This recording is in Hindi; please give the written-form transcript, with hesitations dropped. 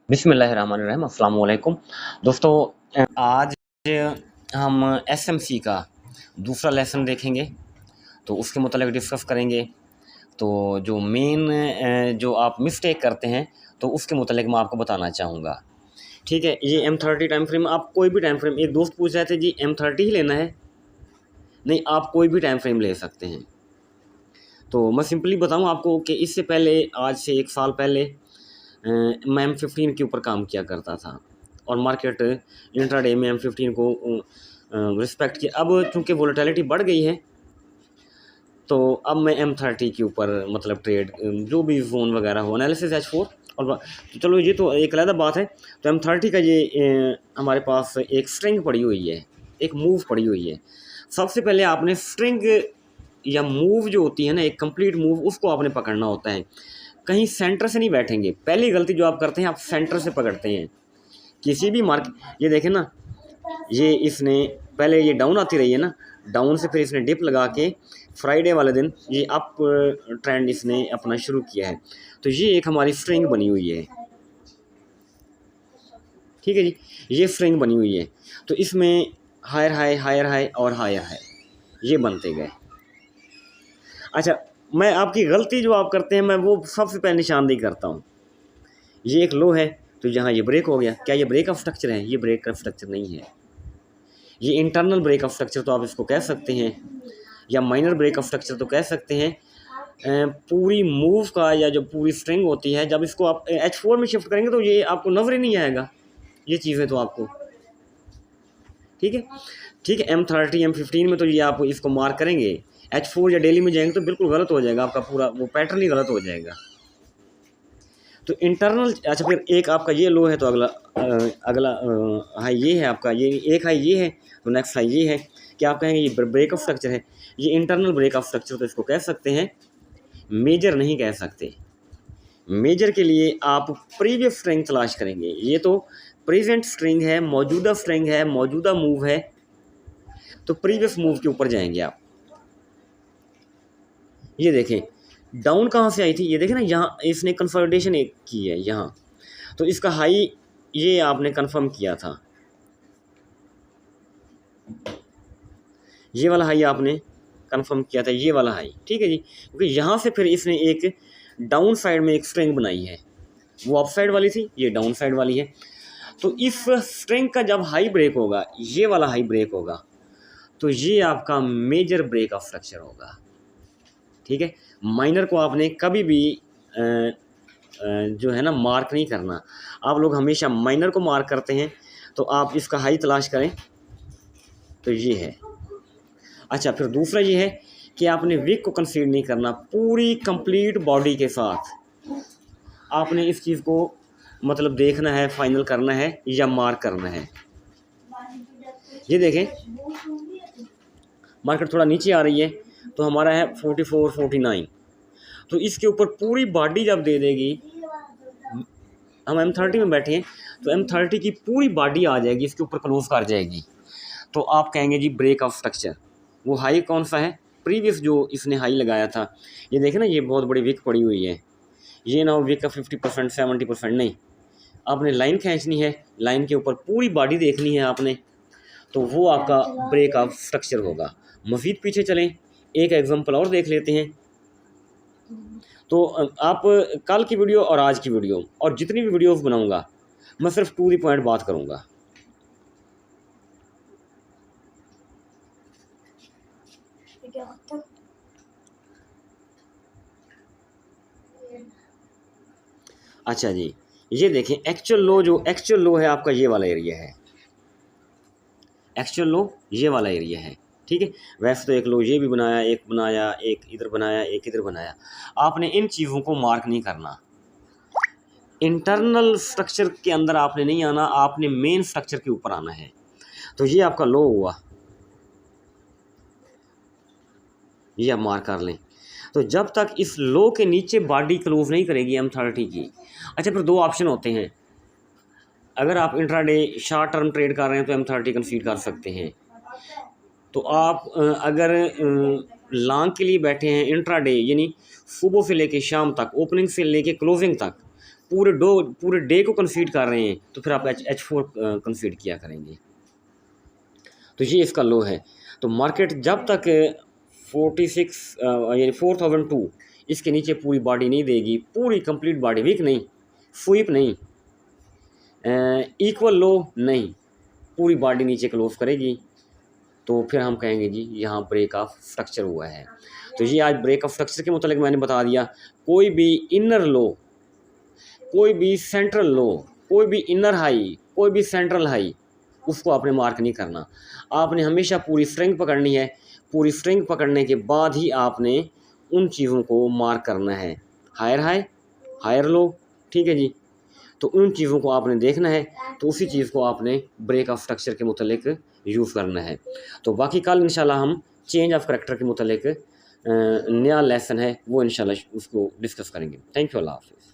बिस्मिल्लाहिर्रहमानिर्रहीम अस्सलाम वालेकुम दोस्तों। आज हम एसएमसी का दूसरा लेसन देखेंगे, तो उसके मुतालिक डिस्कस करेंगे। तो जो मेन जो आप मिस्टेक करते हैं तो उसके मुतालिक मैं आपको बताना चाहूँगा। ठीक है, ये M30 टाइम फ्रेम, आप कोई भी टाइम फ्रेम, एक दोस्त पूछ रहे थे जी M30 ही लेना है, नहीं आप कोई भी टाइम फ्रेम ले सकते हैं। तो मैं सिंपली बताऊँ आपको कि इससे पहले, आज से 1 साल पहले मैं M15 के ऊपर काम किया करता था और मार्केट इंट्राडे में M15 को रिस्पेक्ट किया। अब चूँकि वोलेटिलिटी बढ़ गई है तो अब मैं M30 के ऊपर मतलब ट्रेड जो भी जोन वगैरह हो, एनालिसिस H4 और तो चलो ये तो एक अलग बात है। तो M30 का ये हमारे पास एक स्ट्रिंग पड़ी हुई है, एक मूव पड़ी हुई है। सबसे पहले आपने स्ट्रिंग या मूव जो होती है ना, एक कंप्लीट मूव, उसको आपने पकड़ना होता है। कहीं सेंटर से नहीं बैठेंगे। पहली गलती जो आप करते हैं, आप सेंटर से पकड़ते हैं किसी भी मार्केट। ये देखें ना, ये इसने पहले ये डाउन आती रही है ना, डाउन से फिर इसने डिप लगा के फ्राइडे वाले दिन ये अप ट्रेंड इसने अपना शुरू किया है। तो ये एक हमारी स्ट्रिंग बनी हुई है, ठीक है जी, ये स्ट्रिंग बनी हुई है। तो इसमें हायर हाई, हायर हाई और हायर हाई ये बनते गए। अच्छा, मैं आपकी गलती जो आप करते हैं मैं वो सबसे पहले निशानदेही करता हूँ। ये एक लो है तो यहाँ ये ब्रेक हो गया। क्या ये ब्रेक ऑफ स्ट्रक्चर है? ये ब्रेक ऑफ स्ट्रक्चर नहीं है, ये इंटरनल ब्रेक ऑफ स्ट्रक्चर तो आप इसको कह सकते हैं, या माइनर ब्रेक ऑफ स्ट्रक्चर तो कह सकते हैं। पूरी मूव का या जो पूरी स्ट्रिंग होती है, जब इसको आप H4 में शिफ्ट करेंगे तो ये आपको नज़र ही नहीं आएगा ये चीज़ें तो आपको। ठीक है, ठीक है। M30 M15 में तो ये आप इसको मार्क करेंगे, H4 या डेली में जाएंगे तो बिल्कुल गलत हो जाएगा, आपका पूरा वो पैटर्न ही गलत हो जाएगा। तो इंटरनल, अच्छा फिर एक आपका ये लो है तो अगला हाई ये है आपका, ये एक हाई ये है तो नेक्स्ट हाई ये है। क्या आप कहेंगे ये ब्रेक ऑफ स्ट्रक्चर है? ये इंटरनल ब्रेक ऑफ स्ट्रक्चर तो इसको कह सकते हैं, मेजर नहीं कह सकते। मेजर के लिए आप प्रीवियस स्ट्रिंग तलाश करेंगे। ये तो प्रेजेंट स्ट्रिंग है, मौजूदा स्ट्रिंग है, मौजूदा मूव है, तो प्रीवियस मूव के ऊपर जाएंगे आप। ये देखें डाउन कहाँ से आई थी, ये देखें ना, यहाँ इसने कंसोलिडेशन एक की है यहाँ, तो इसका हाई ये आपने कंफर्म किया था, ये वाला हाई आपने कंफर्म किया था, ये वाला हाई, ठीक है जी। क्योंकि यहाँ से फिर इसने एक डाउन साइड में एक स्ट्रिंग बनाई है, वो अप साइड वाली थी, ये डाउन साइड वाली है। तो इस स्ट्रिंग का जब हाई ब्रेक होगा, ये वाला हाई ब्रेक होगा, तो ये आपका मेजर ब्रेक ऑफ स्ट्रक्चर होगा। ठीक है, माइनर को आपने कभी भी जो है ना मार्क नहीं करना। आप लोग हमेशा माइनर को मार्क करते हैं, तो आप इसका हाई तलाश करें तो ये है। अच्छा, फिर दूसरा ये है कि आपने विक को कंसीडर नहीं करना, पूरी कंप्लीट बॉडी के साथ आपने इस चीज़ को मतलब देखना है, फाइनल करना है या मार्क करना है। ये देखें मार्केट थोड़ा नीचे आ रही है तो हमारा है 44 49, तो इसके ऊपर पूरी बॉडी जब दे देगी, हम M30 में बैठे हैं तो M30 की पूरी बॉडी आ जाएगी, इसके ऊपर क्लोज कर जाएगी, तो आप कहेंगे जी ब्रेक ऑफ स्ट्रक्चर। वो हाई कौन सा है? प्रीवियस जो इसने हाई लगाया था। ये देखें ना, ये बहुत बड़ी विक पड़ी हुई है, ये ना विक का 50% 70% नहीं, आपने लाइन खींचनी है, लाइन के ऊपर पूरी बॉडी देखनी है आपने, तो वो आपका ब्रेक ऑफ स्ट्रक्चर होगा। मज़ीद पीछे चलें, एक एग्जांपल और देख लेते हैं। तो आप कल की वीडियो और आज की वीडियो और जितनी भी वीडियोस बनाऊंगा मैं सिर्फ टू द पॉइंट बात करूंगा। अच्छा जी, ये देखें एक्चुअल लो, जो एक्चुअल लो है आपका ये वाला एरिया है, एक्चुअल लो ये वाला एरिया है। ठीक है, वैसे तो एक लो ये भी बनाया, एक बनाया, एक इधर बनाया, एक इधर बनाया, आपने इन चीज़ों को मार्क नहीं करना। इंटरनल स्ट्रक्चर के अंदर आपने नहीं आना, आपने मेन स्ट्रक्चर के ऊपर आना है। तो ये आपका लो हुआ, ये आप मार्क कर लें। तो जब तक इस लो के नीचे बॉडी क्लोज नहीं करेगी M30 की। अच्छा, फिर दो ऑप्शन होते हैं, अगर आप इंट्राडे शॉर्ट टर्म ट्रेड कर रहे हैं तो M30 कंसीडर कर सकते हैं। तो आप अगर लॉन्ग के लिए बैठे हैं इंट्राडे, यानी सुबह से लेके शाम तक, ओपनिंग से लेके क्लोजिंग तक, पूरे डे को कंसीड कर रहे हैं तो फिर आप H4 कंसीड किया करेंगे। तो ये इसका लो है। तो मार्केट जब तक 46 यानी 4002 इसके नीचे पूरी बॉडी नहीं देगी, पूरी कंप्लीट बॉडी, वीक नहीं, स्वीप नहीं, इक्वल लो नहीं, पूरी बॉडी नीचे क्लोज करेगी, तो फिर हम कहेंगे जी यहाँ ब्रेक ऑफ स्ट्रक्चर हुआ है। तो ये आज ब्रेक ऑफ स्ट्रक्चर के मुतालिक मैंने बता दिया। कोई भी इनर लो, कोई भी सेंट्रल लो, कोई भी इनर हाई, कोई भी सेंट्रल हाई, उसको आपने मार्क नहीं करना। आपने हमेशा पूरी स्ट्रेंथ पकड़नी है। पूरी स्ट्रेंथ पकड़ने के बाद ही आपने उन चीज़ों को मार्क करना है, हायर हाई, हायर लो, ठीक है जी। तो उन चीज़ों को आपने देखना है, तो उसी चीज़ को आपने ब्रेक ऑफ स्ट्रक्चर के मुतालिक यूज़ करना है। तो बाकी कल इंशाल्लाह हम चेंज ऑफ करैक्टर के मुतालिक नया लेसन है वो इंशाल्लाह उसको डिस्कस करेंगे। थैंक यू, अल्लाह हाफ़िज़।